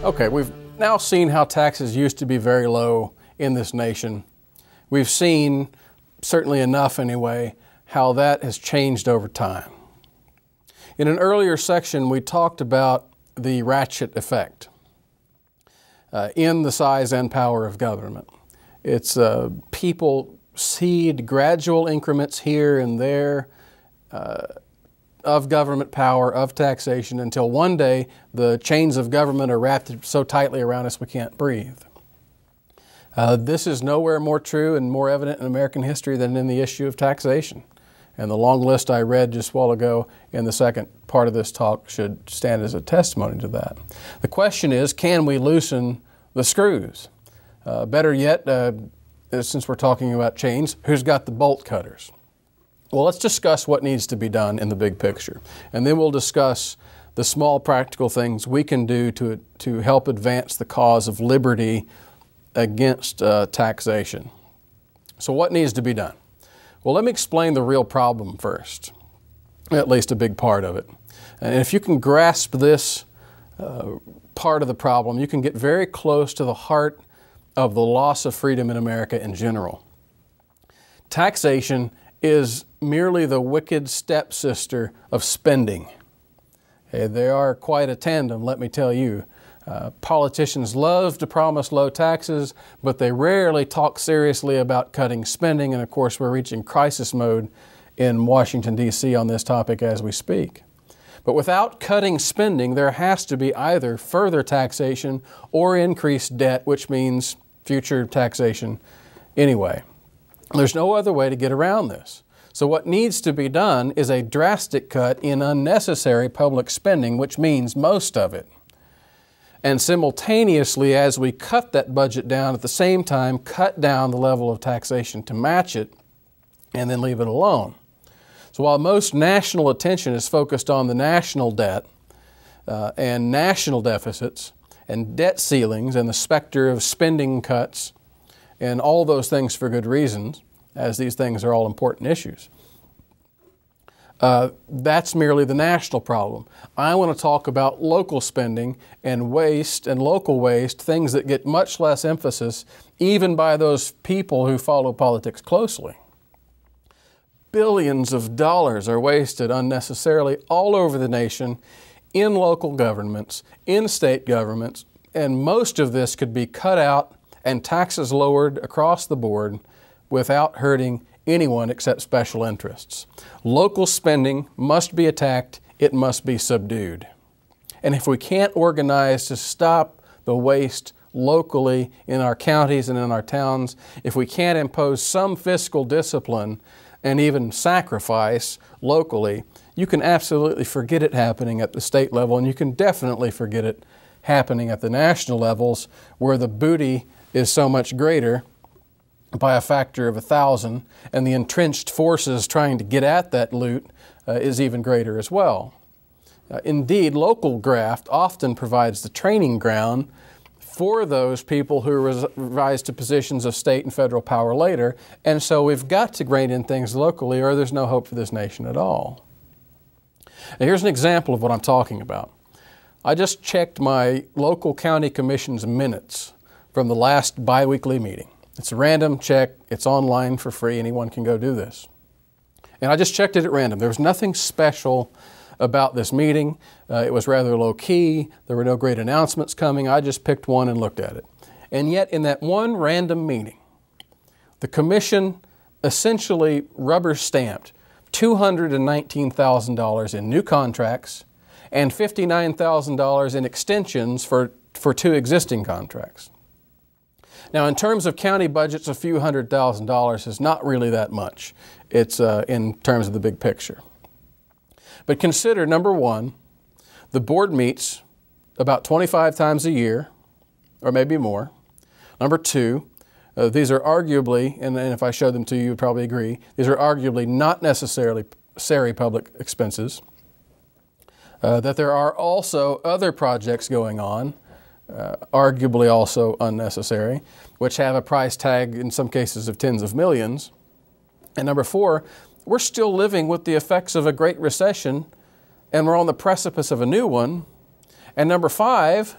Okay, we've now seen how taxes used to be very low in this nation. We've seen, certainly enough anyway, how that has changed over time. In an earlier section, we talked about the ratchet effect in the size and power of government. It's people cede gradual increments here and there of government power, of taxation, until one day the chains of government are wrapped so tightly around us we can't breathe. This is nowhere more true and more evident in American history than in the issue of taxation. And the long list I read just a while ago in the second part of this talk should stand as a testimony to that. The question is, can we loosen the screws? Better yet, since we're talking about chains, who's got the bolt cutters? Well, let's discuss what needs to be done in the big picture. And then we'll discuss the small practical things we can do to help advance the cause of liberty against taxation. So what needs to be done? Well, let me explain the real problem first, at least a big part of it. And if you can grasp this part of the problem, you can get very close to the heart of the loss of freedom in America in general. Taxation is merely the wicked stepsister of spending. Hey, they are quite a tandem, let me tell you. Politicians love to promise low taxes, but they rarely talk seriously about cutting spending, and of course we're reaching crisis mode in Washington, D.C. on this topic as we speak. But without cutting spending, there has to be either further taxation or increased debt, which means future taxation anyway. There's no other way to get around this. So what needs to be done is a drastic cut in unnecessary public spending, which means most of it. And simultaneously, as we cut that budget down, at the same time, cut down the level of taxation to match it and then leave it alone. So while most national attention is focused on the national debt and national deficits and debt ceilings and the specter of spending cuts and all those things for good reasons, as these things are all important issues, that's merely the national problem. I want to talk about local spending and waste and local waste, things that get much less emphasis even by those people who follow politics closely. Billions of dollars are wasted unnecessarily all over the nation, in local governments, in state governments, and most of this could be cut out and taxes lowered across the board without hurting anyone except special interests. Local spending must be attacked, it must be subdued. And if we can't organize to stop the waste locally in our counties and in our towns, if we can't impose some fiscal discipline and even sacrifice locally, you can absolutely forget it happening at the state level, and you can definitely forget it happening at the national levels where the booty is so much greater by a factor of 1,000, and the entrenched forces trying to get at that loot is even greater as well. Indeed, local graft often provides the training ground for those people who rise to positions of state and federal power later, and so we've got to rein in things locally or there's no hope for this nation at all. Now, here's an example of what I'm talking about. I just checked my local county commission's minutes from the last biweekly meeting. It's a random check. It's online for free. Anyone can go do this. And I just checked it at random. There was nothing special about this meeting. It was rather low-key. There were no great announcements coming. I just picked one and looked at it. And yet in that one random meeting, the commission essentially rubber-stamped $219,000 in new contracts and $59,000 in extensions for two existing contracts. Now, in terms of county budgets, a few $100,000 is not really that much. It's in terms of the big picture. But consider, number one, the board meets about 25 times a year, or maybe more. Number two, these are arguably, and if I showed them to you, you'd probably agree, these are arguably not necessarily public expenses. That there are also other projects going on, arguably also unnecessary, which have a price tag in some cases of tens of millions. And number four, we're still living with the effects of a Great Recession, and we're on the precipice of a new one. And number five,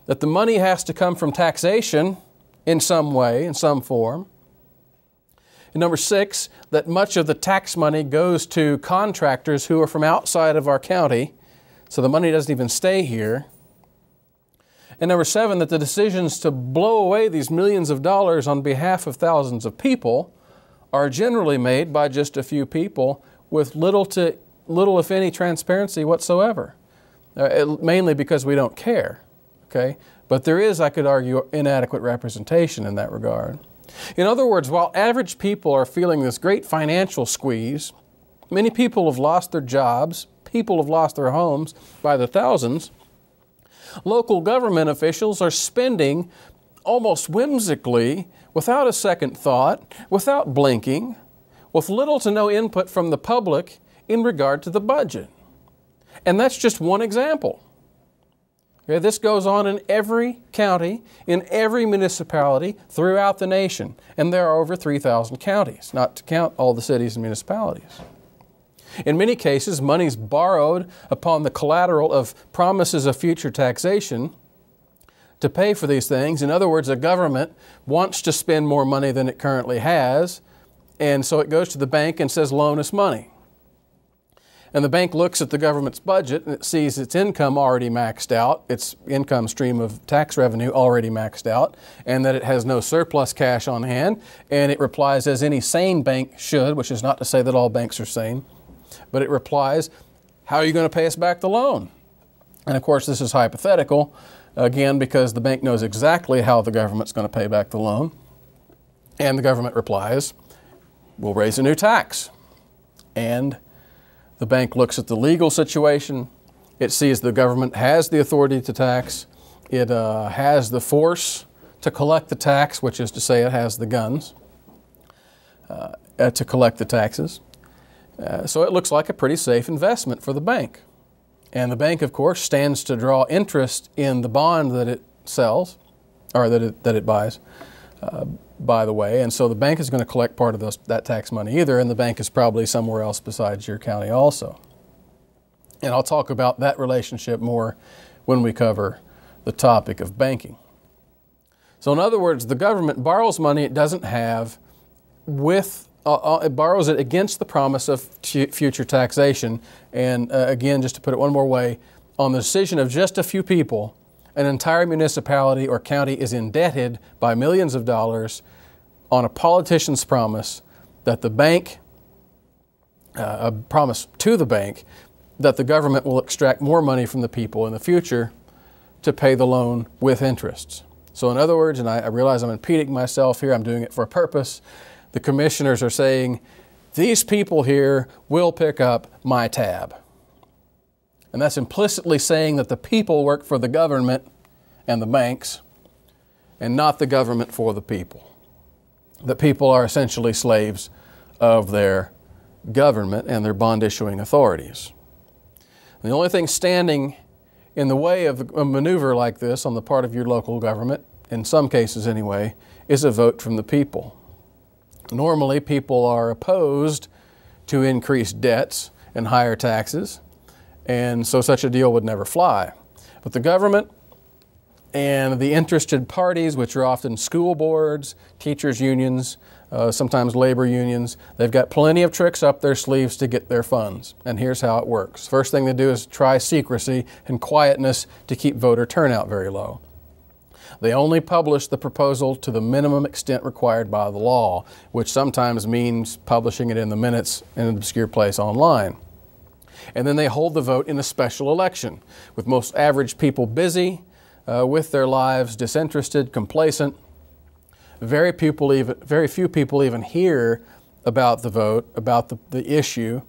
that the money has to come from taxation in some way, in some form. And number 6, that much of the tax money goes to contractors who are from outside of our county, so the money doesn't even stay here. And number 7, that the decisions to blow away these millions of dollars on behalf of thousands of people are generally made by just a few people with little, if any, transparency whatsoever. Mainly because we don't care, okay? But there is, I could argue, inadequate representation in that regard. In other words, while average people are feeling this great financial squeeze, many people have lost their jobs, people have lost their homes by the thousands. Local government officials are spending almost whimsically, without a second thought, without blinking, with little to no input from the public in regard to the budget. And that's just one example. Okay, this goes on in every county, in every municipality throughout the nation. And there are over 3,000 counties, not to count all the cities and municipalities. In many cases, money's borrowed upon the collateral of promises of future taxation to pay for these things. In other words, the government wants to spend more money than it currently has, and so it goes to the bank and says, loan us money. And the bank looks at the government's budget and it sees its income already maxed out, its income stream of tax revenue already maxed out, and that it has no surplus cash on hand. And it replies, as any sane bank should, which is not to say that all banks are sane, but it replies, how are you going to pay us back the loan? And of course, this is hypothetical, again, because the bank knows exactly how the government's going to pay back the loan. And the government replies, we'll raise a new tax. And the bank looks at the legal situation. It sees the government has the authority to tax. It has the force to collect the tax, which is to say it has the guns to collect the taxes. So it looks like a pretty safe investment for the bank. And the bank, of course, stands to draw interest in the bond that it sells, or that it buys, by the way. And so the bank is going to collect part of that tax money either, and the bank is probably somewhere else besides your county also. And I'll talk about that relationship more when we cover the topic of banking. So in other words, the government borrows money it doesn't have it borrows it against the promise of future taxation. And again, just to put it one more way, on the decision of just a few people, an entire municipality or county is indebted by millions of dollars on a politician's promise that the bank, a promise to the bank that the government will extract more money from the people in the future to pay the loan with interest. So in other words, and I realize I'm impeding myself here, I'm doing it for a purpose, the commissioners are saying, these people here will pick up my tab. And that's implicitly saying that the people work for the government and the banks, and not the government for the people. The people are essentially slaves of their government and their bond issuing authorities. And the only thing standing in the way of a maneuver like this on the part of your local government, in some cases anyway, is a vote from the people. Normally, people are opposed to increased debts and higher taxes, and so such a deal would never fly. But the government and the interested parties, which are often school boards, teachers' unions, sometimes labor unions, they've got plenty of tricks up their sleeves to get their funds. And here's how it works. First thing they do is try secrecy and quietness to keep voter turnout very low. They only publish the proposal to the minimum extent required by the law, which sometimes means publishing it in the minutes in an obscure place online. And then they hold the vote in a special election, with most average people busy with their lives, disinterested, complacent. Very few people even hear about the vote, about the issue.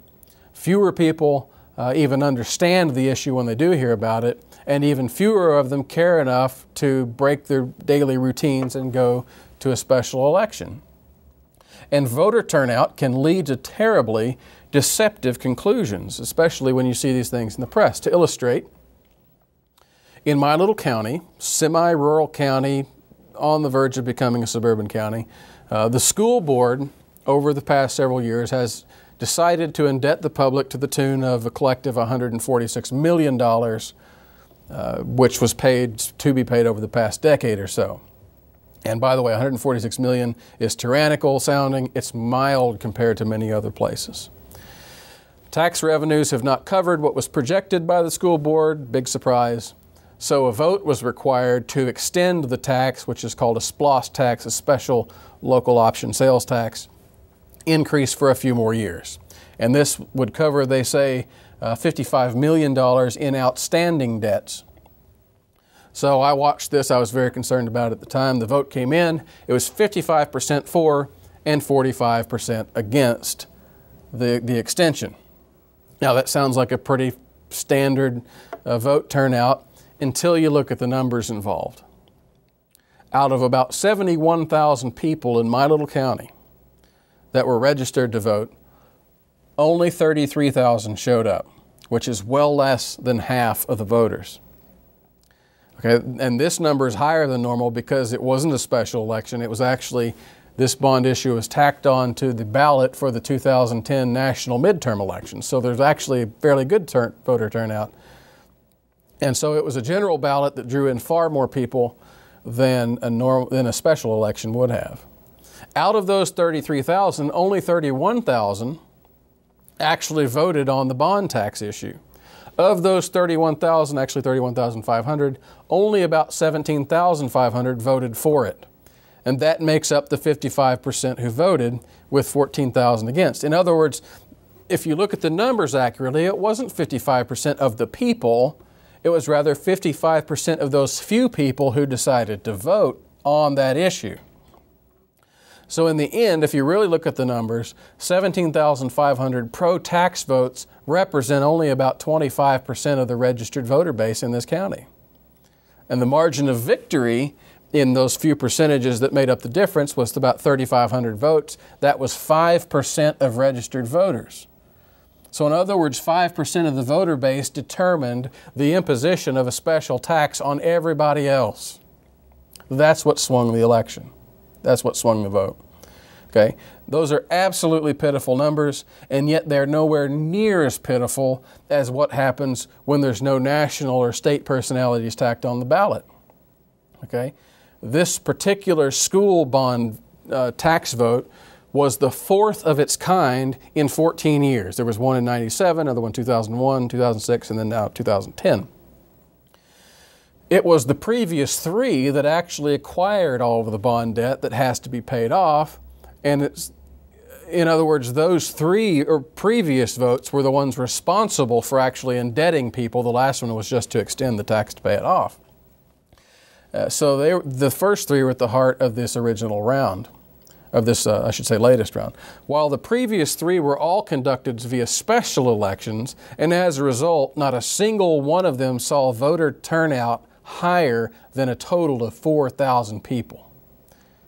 Fewer people even understand the issue when they do hear about it, and even fewer of them care enough to break their daily routines and go to a special election. And voter turnout can lead to terribly deceptive conclusions, especially when you see these things in the press. To illustrate, in my little county, semi-rural county, on the verge of becoming a suburban county, the school board over the past several years has decided to indebt the public to the tune of a collective $146 million which was to be paid over the past decade or so. And by the way, $146 million is tyrannical sounding. It's mild compared to many other places. Tax revenues have not covered what was projected by the school board. Big surprise. So a vote was required to extend the tax, which is called a SPLOST tax, a special local option sales tax, increase for a few more years. And this would cover, they say, $55 million in outstanding debts. So I watched this. I was very concerned about it at the time. The vote came in. It was 55% for and 45% against the extension. Now that sounds like a pretty standard vote turnout until you look at the numbers involved. Out of about 71,000 people in my little county that were registered to vote, only 33,000 showed up, which is well less than half of the voters. Okay, and this number is higher than normal because it wasn't a special election. It was actually, this bond issue was tacked on to the ballot for the 2010 national midterm elections. So there's actually a fairly good voter turnout. And so it was a general ballot that drew in far more people than a special election would have. Out of those 33,000, only 31,000 actually voted on the bond tax issue. Of those 31,000, actually 31,500, only about 17,500 voted for it. And that makes up the 55% who voted, with 14,000 against. In other words, if you look at the numbers accurately, it wasn't 55% of the people, it was rather 55% of those few people who decided to vote on that issue. So in the end, if you really look at the numbers, 17,500 pro-tax votes represent only about 25% of the registered voter base in this county. And the margin of victory in those few percentages that made up the difference was about 3,500 votes. That was 5% of registered voters. So in other words, 5% of the voter base determined the imposition of a special tax on everybody else. That's what swung the election. That's what swung the vote. Okay? Those are absolutely pitiful numbers, and yet they're nowhere near as pitiful as what happens when there's no national or state personalities tacked on the ballot. Okay? This particular school bond tax vote was the fourth of its kind in 14 years. There was one in 97, another one in 2001, 2006, and then now 2010. It was the previous three that actually acquired all of the bond debt that has to be paid off. And it's, in other words, those three or previous votes were the ones responsible for actually indebting people. The last one was just to extend the tax to pay it off. So the first three were at the heart of this original round, of this, I should say, latest round. While the previous three were all conducted via special elections, and as a result, not a single one of them saw voter turnout higher than a total of 4,000 people.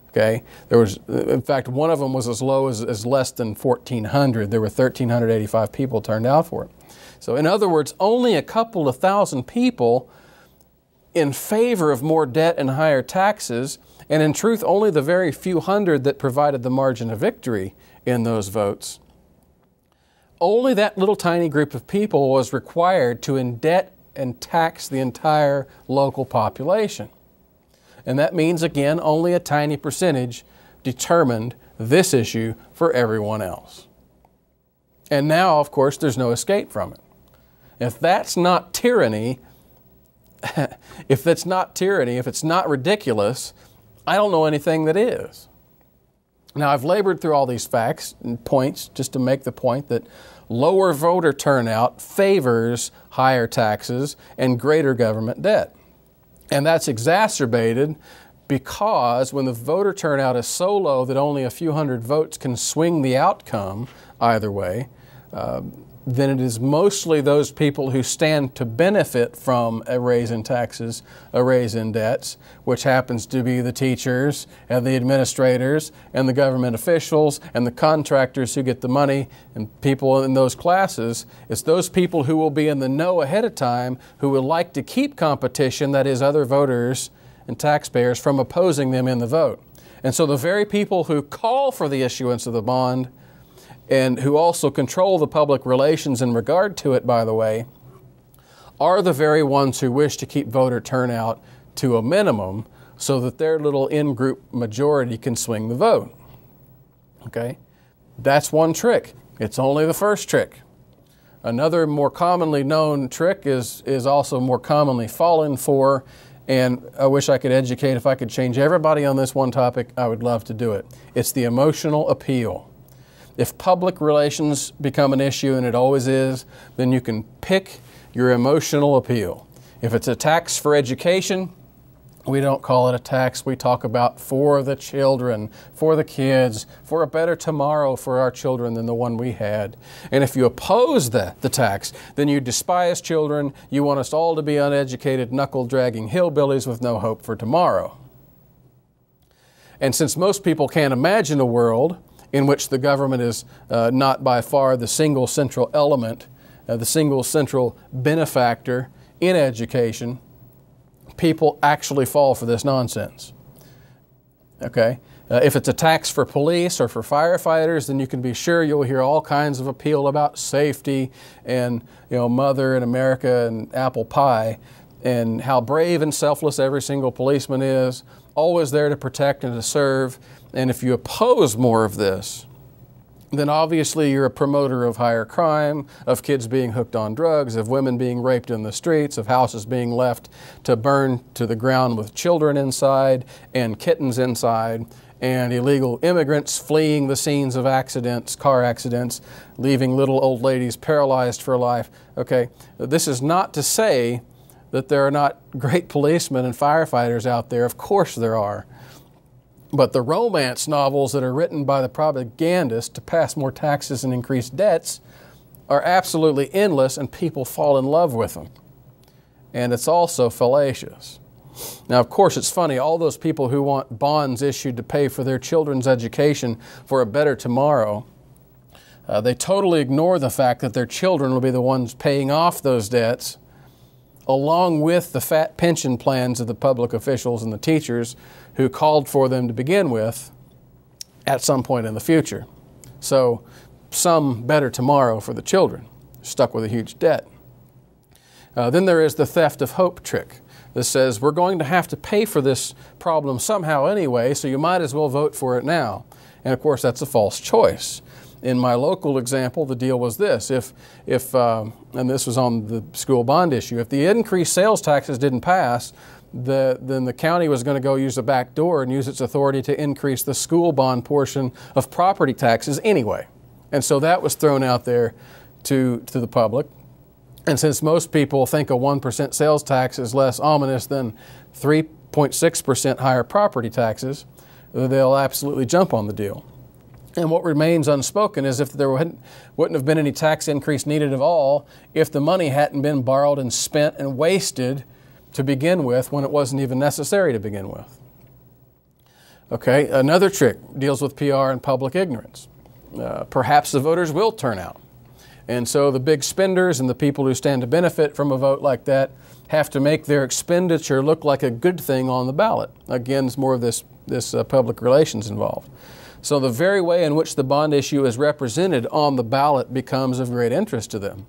Okay, there was, in fact, one of them was as low as less than 1,400. There were 1,385 people turned out for it. So in other words, only a couple of thousand people in favor of more debt and higher taxes, and in truth, only the very few hundred that provided the margin of victory in those votes. Only that little tiny group of people was required to indebt and tax the entire local population. And that means, again, only a tiny percentage determined this issue for everyone else. And now, of course, there's no escape from it. If that's not tyranny, if it's not ridiculous, I don't know anything that is. Now, I've labored through all these facts and points just to make the point that lower voter turnout favors higher taxes and greater government debt. And that's exacerbated because when the voter turnout is so low that only a few hundred votes can swing the outcome either way, then it is mostly those people who stand to benefit from a raise in taxes, a raise in debts, which happens to be the teachers and the administrators and the government officials and the contractors who get the money and people in those classes. It's those people who will be in the know ahead of time who would like to keep competition, that is other voters and taxpayers, from opposing them in the vote. And so the very people who call for the issuance of the bond and who also control the public relations in regard to it, by the way, are the very ones who wish to keep voter turnout to a minimum so that their little in-group majority can swing the vote. Okay? That's one trick. It's only the first trick. Another more commonly known trick is also more commonly fallen for, and I wish I could educate. If I could change everybody on this one topic, I would love to do it. It's the emotional appeal. If public relations become an issue, and it always is, then you can pick your emotional appeal. If it's a tax for education, we don't call it a tax. We talk about for the children, for the kids, for a better tomorrow for our children than the one we had. And if you oppose the tax, then you despise children. You want us all to be uneducated, knuckle-dragging hillbillies with no hope for tomorrow. And since most people can't imagine a world in which the government is not by far the single central element, the single central benefactor in education, people actually fall for this nonsense. Okay? If it's a tax for police or for firefighters, then you can be sure you'll hear all kinds of appeal about safety and, Mother and America and apple pie and how brave and selfless every single policeman is, always there to protect and to serve. And if you oppose more of this, then obviously you're a promoter of higher crime, of kids being hooked on drugs, of women being raped in the streets, of houses being left to burn to the ground with children inside and kittens inside, and illegal immigrants fleeing the scenes of accidents, car accidents, leaving little old ladies paralyzed for life. Okay, this is not to say that there are not great policemen and firefighters out there. Of course there are. But the romance novels that are written by the propagandists to pass more taxes and increase debts are absolutely endless, and people fall in love with them. And it's also fallacious. Now, of course, it's funny, all those people who want bonds issued to pay for their children's education for a better tomorrow, they totally ignore the fact that their children will be the ones paying off those debts, along with the fat pension plans of the public officials and the teachers who called for them to begin with at some point in the future. So, some better tomorrow for the children, stuck with a huge debt. Then there is the theft of hope trick. This says, we're going to have to pay for this problem somehow anyway, so you might as well vote for it now. And of course, that's a false choice. In my local example, the deal was this. If and this was on the school bond issue, if the increased sales taxes didn't pass, then the county was going to go use the back door and use its authority to increase the school bond portion of property taxes anyway. And so that was thrown out there to the public. And since most people think a 1% sales tax is less ominous than 3.6% higher property taxes, they'll absolutely jump on the deal. And what remains unspoken is if there wouldn't have been any tax increase needed at all if the money hadn't been borrowed and spent and wasted to begin with when it wasn't even necessary to begin with. Okay, another trick deals with PR and public ignorance. Perhaps the voters will turn out. And so the big spenders and the people who stand to benefit from a vote like that have to make their expenditure look like a good thing on the ballot. Again, there's more of this public relations involved. So the very way in which the bond issue is represented on the ballot becomes of great interest to them.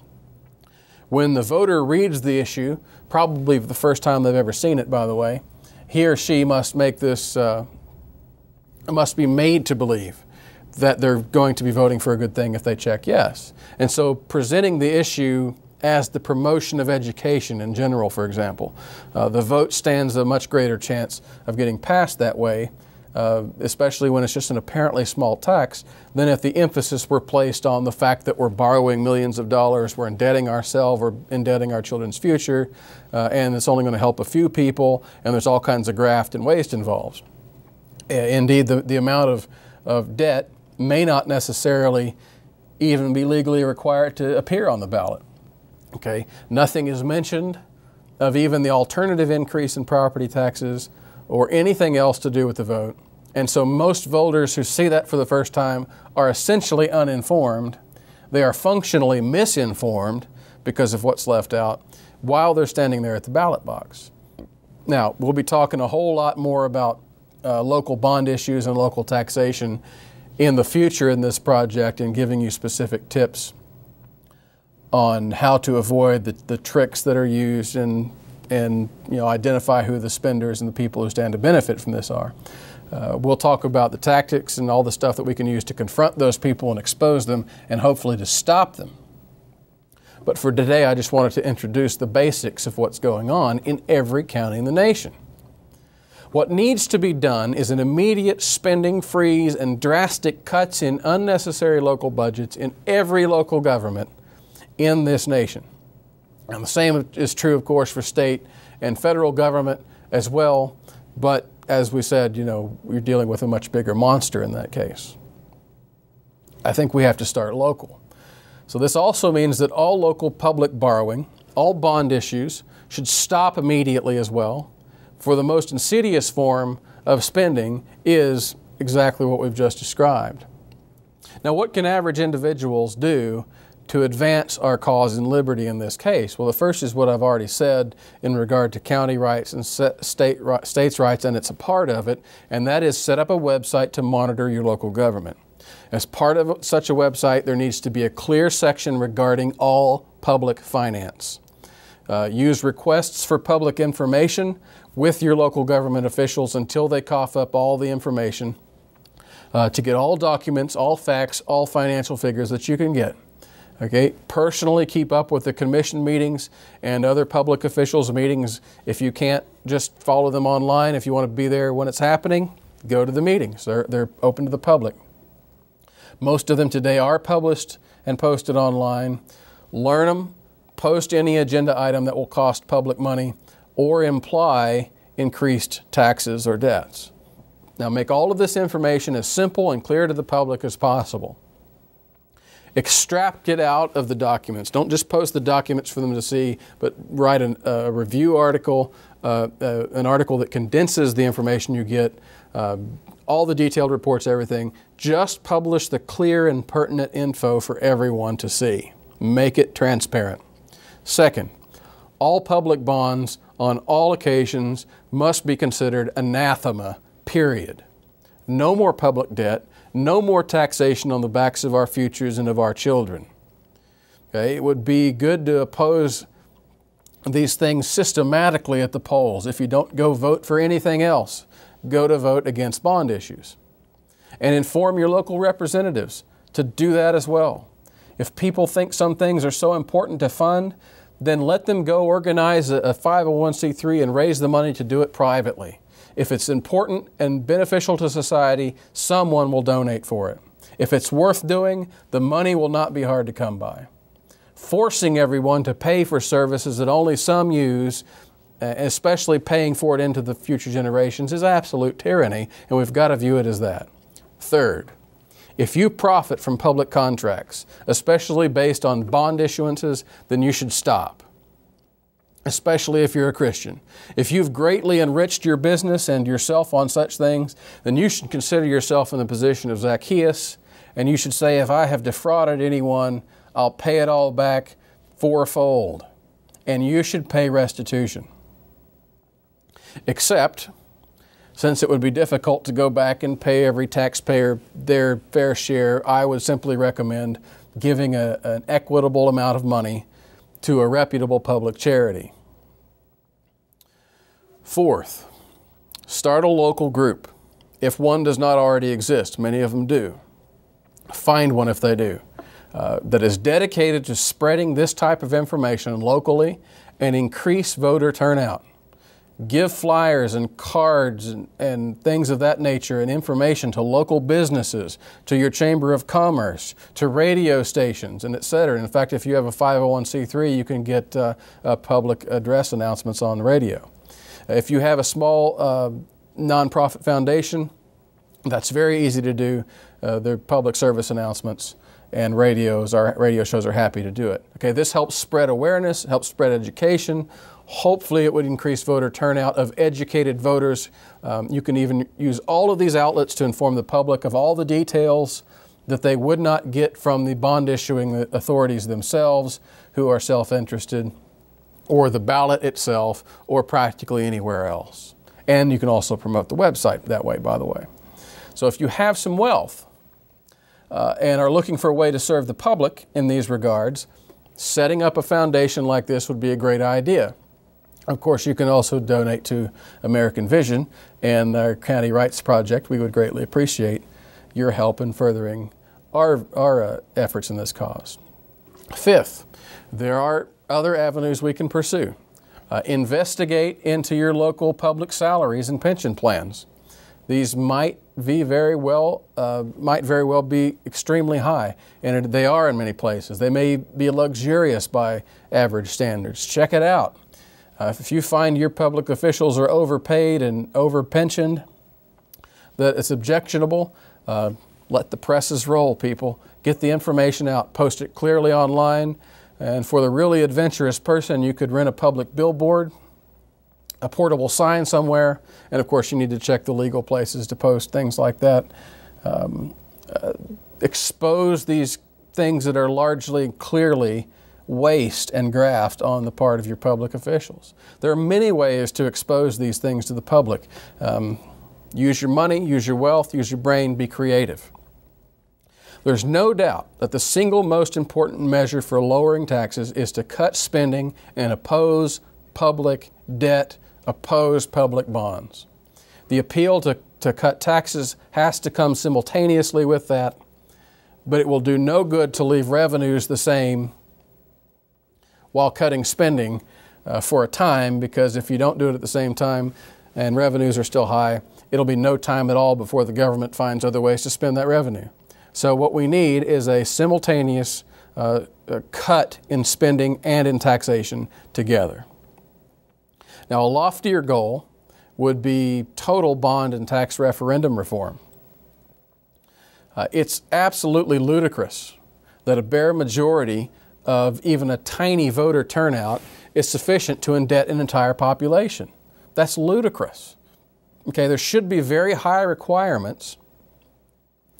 When the voter reads the issue, probably the first time they've ever seen it, by the way, he or she must make this, must be made to believe that they're going to be voting for a good thing if they check yes. And so presenting the issue as the promotion of education in general, for example, the vote stands a much greater chance of getting passed that way, especially when it's just an apparently small tax, than if the emphasis were placed on the fact that we're borrowing millions of dollars, we're indebting ourselves, we're indebting our children's future, and it's only going to help a few people, and there's all kinds of graft and waste involved. Indeed, the amount of debt may not necessarily even be legally required to appear on the ballot. Okay, nothing is mentioned of even the alternative increase in property taxes or anything else to do with the vote. And so most voters who see that for the first time are essentially uninformed. They are functionally misinformed because of what's left out while they're standing there at the ballot box. Now, we'll be talking a whole lot more about local bond issues and local taxation in the future in this project and giving you specific tips on how to avoid the tricks that are used and identify who the spenders and the people who stand to benefit from this are. We'll talk about the tactics and all the stuff that we can use to confront those people and expose them and hopefully to stop them. But for today, I just wanted to introduce the basics of what's going on in every county in the nation. What needs to be done is an immediate spending freeze and drastic cuts in unnecessary local budgets in every local government in this nation. And the same is true, of course, for state and federal government as well. But as we said, we're dealing with a much bigger monster in that case. I think we have to start local. So this also means that all local public borrowing, all bond issues, should stop immediately as well. For the most insidious form of spending is exactly what we've just described. Now, what can average individuals do to advance our cause and liberty in this case? Well, the first is what I've already said in regard to county rights and states' rights, and it's a part of it, and that is set up a website to monitor your local government. As part of such a website, there needs to be a clear section regarding all public finance. Use requests for public information with your local government officials until they cough up all the information to get all documents, all facts, all financial figures that you can get. Okay, personally keep up with the commission meetings and other public officials' meetings. If you can't, just follow them online. If you want to be there when it's happening, go to the meetings. They're open to the public. Most of them today are published and posted online. Learn them, post any agenda item that will cost public money or imply increased taxes or debts. Now make all of this information as simple and clear to the public as possible. Extract it out of the documents. Don't just post the documents for them to see, but write a review article, an article that condenses the information you get, all the detailed reports, everything. Just publish the clear and pertinent info for everyone to see. Make it transparent. Second, all public bonds on all occasions must be considered anathema, period. No more public debt. No more taxation on the backs of our futures and of our children. Okay? It would be good to oppose these things systematically at the polls. If you don't go vote for anything else, go to vote against bond issues. And inform your local representatives to do that as well. If people think some things are so important to fund, then let them go organize a 501c3 and raise the money to do it privately. If it's important and beneficial to society, someone will donate for it. If it's worth doing, the money will not be hard to come by. Forcing everyone to pay for services that only some use, especially paying for it into the future generations, is absolute tyranny, and we've got to view it as that. Third, if you profit from public contracts, especially based on bond issuances, then you should stop. Especially if you're a Christian. If you've greatly enriched your business and yourself on such things, then you should consider yourself in the position of Zacchaeus, and you should say, if I have defrauded anyone, I'll pay it all back fourfold. And you should pay restitution. Except, since it would be difficult to go back and pay every taxpayer their fair share, I would simply recommend giving an equitable amount of money to a reputable public charity. Fourth, start a local group. If one does not already exist, many of them do. Find one if they do, that is dedicated to spreading this type of information locally and increase voter turnout. Give flyers and cards and things of that nature and information to local businesses, to your Chamber of Commerce, to radio stations, and et cetera. In fact, if you have a 501c3, you can get public address announcements on the radio. If you have a small nonprofit foundation, that's very easy to do. They're public service announcements, and radio shows are happy to do it. Okay, this helps spread awareness, helps spread education. Hopefully it would increase voter turnout of educated voters. You can even use all of these outlets to inform the public of all the details that they would not get from the bond issuing authorities themselves, who are self-interested, or the ballot itself, or practically anywhere else. And you can also promote the website that way, by the way. So if you have some wealth and are looking for a way to serve the public in these regards, setting up a foundation like this would be a great idea. Of course, you can also donate to American Vision and our County Rights Project. We would greatly appreciate your help in furthering our efforts in this cause. Fifth, there are other avenues we can pursue. Investigate into your local public salaries and pension plans. These might very well be extremely high, and they are in many places. They may be luxurious by average standards. Check it out. If you find your public officials are overpaid and overpensioned, that it's objectionable, let the presses roll, people. Get the information out, post it clearly online, and for the really adventurous person, you could rent a public billboard, a portable sign somewhere, and of course you need to check the legal places to post things like that. Expose these things that are largely, clearly waste and graft on the part of your public officials. There are many ways to expose these things to the public. Use your money, use your wealth, use your brain, be creative. There's no doubt that the single most important measure for lowering taxes is to cut spending and oppose public debt, oppose public bonds. The appeal to cut taxes has to come simultaneously with that, but it will do no good to leave revenues the same while cutting spending for a time, because if you don't do it at the same time and revenues are still high, it'll be no time at all before the government finds other ways to spend that revenue. So what we need is a simultaneous cut in spending and in taxation together. Now, a loftier goal would be total bond and tax referendum reform. It's absolutely ludicrous that a bare majority of even a tiny voter turnout is sufficient to indebt an entire population. That's ludicrous. Okay, there should be very high requirements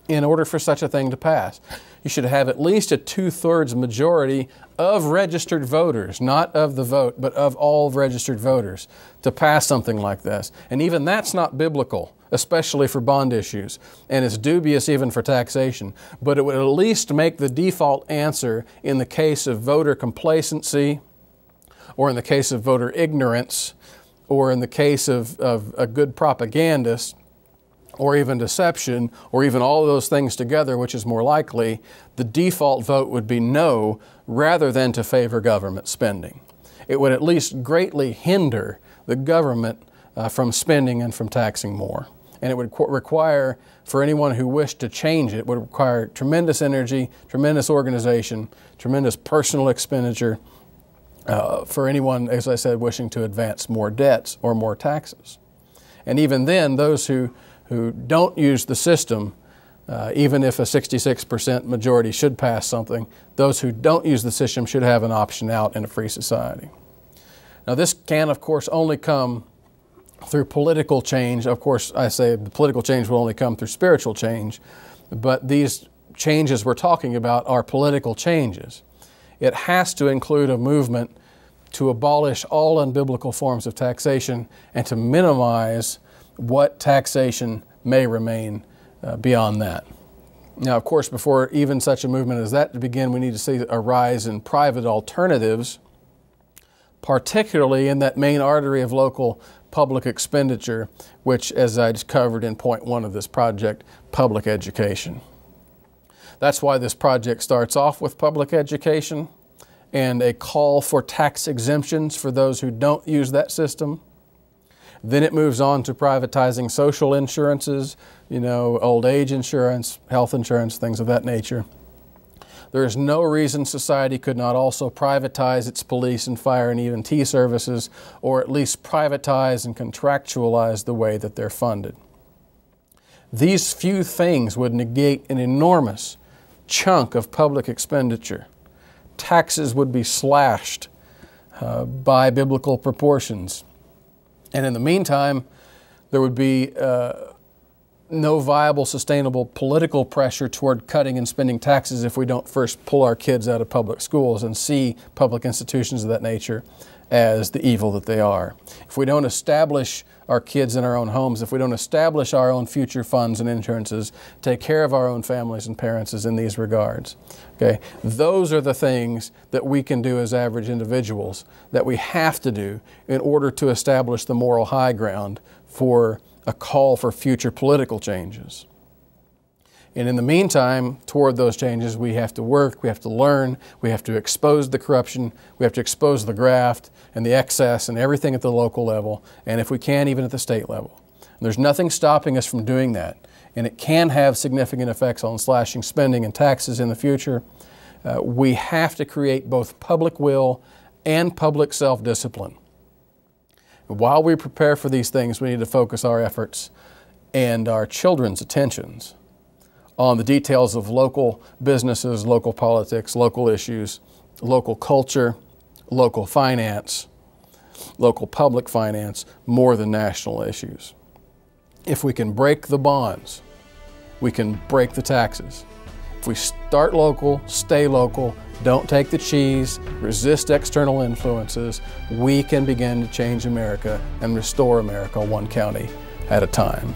in order for such a thing to pass. You should have at least a 2/3 majority of registered voters, not of the vote, but of all registered voters, to pass something like this. And even that's not biblical, especially for bond issues, and it's dubious even for taxation. But it would at least make the default answer in the case of voter complacency, or in the case of voter ignorance, or in the case of a good propagandist, or even deception, or even all of those things together, which is more likely, the default vote would be no, rather than to favor government spending. It would at least greatly hinder the government from spending and from taxing more. And it would require, for anyone who wished to change it, would require tremendous energy, tremendous organization, tremendous personal expenditure for anyone, as I said, wishing to advance more debts or more taxes. And even then, those who don't use the system, even if a 66% majority should pass something, those who don't use the system should have an option out in a free society. Now, this can, of course, only come through political change. Of course, I say the political change will only come through spiritual change, but these changes we're talking about are political changes. It has to include a movement to abolish all unbiblical forms of taxation and to minimize what taxation may remain beyond that. Now, of course, before even such a movement as that to begin, we need to see a rise in private alternatives, particularly in that main artery of local public expenditure, which, as I just covered in point 1 of this project, public education. That's why this project starts off with public education and a call for tax exemptions for those who don't use that system. Then it moves on to privatizing social insurances, old age insurance, health insurance, things of that nature. There is no reason society could not also privatize its police and fire and EMT services, or at least privatize and contractualize the way that they're funded. These few things would negate an enormous chunk of public expenditure. Taxes would be slashed by biblical proportions. And in the meantime, there would be no viable, sustainable political pressure toward cutting and spending taxes if we don't first pull our kids out of public schools and see public institutions of that nature as the evil that they are. If we don't establish our kids in our own homes, if we don't establish our own future funds and insurances, take care of our own families and parents in these regards, okay, those are the things that we can do as average individuals, that we have to do in order to establish the moral high ground for a call for future political changes. And in the meantime, toward those changes, we have to work, we have to learn, we have to expose the corruption, we have to expose the graft and the excess and everything at the local level, and if we can, even at the state level. And there's nothing stopping us from doing that, and it can have significant effects on slashing spending and taxes in the future. We have to create both public will and public self-discipline. While we prepare for these things, we need to focus our efforts and our children's attentions on the details of local businesses, local politics, local issues, local culture, local finance, local public finance, more than national issues. If we can break the bonds, we can break the taxes. If we start local, stay local, don't take the cheese, resist external influences, we can begin to change America and restore America one county at a time.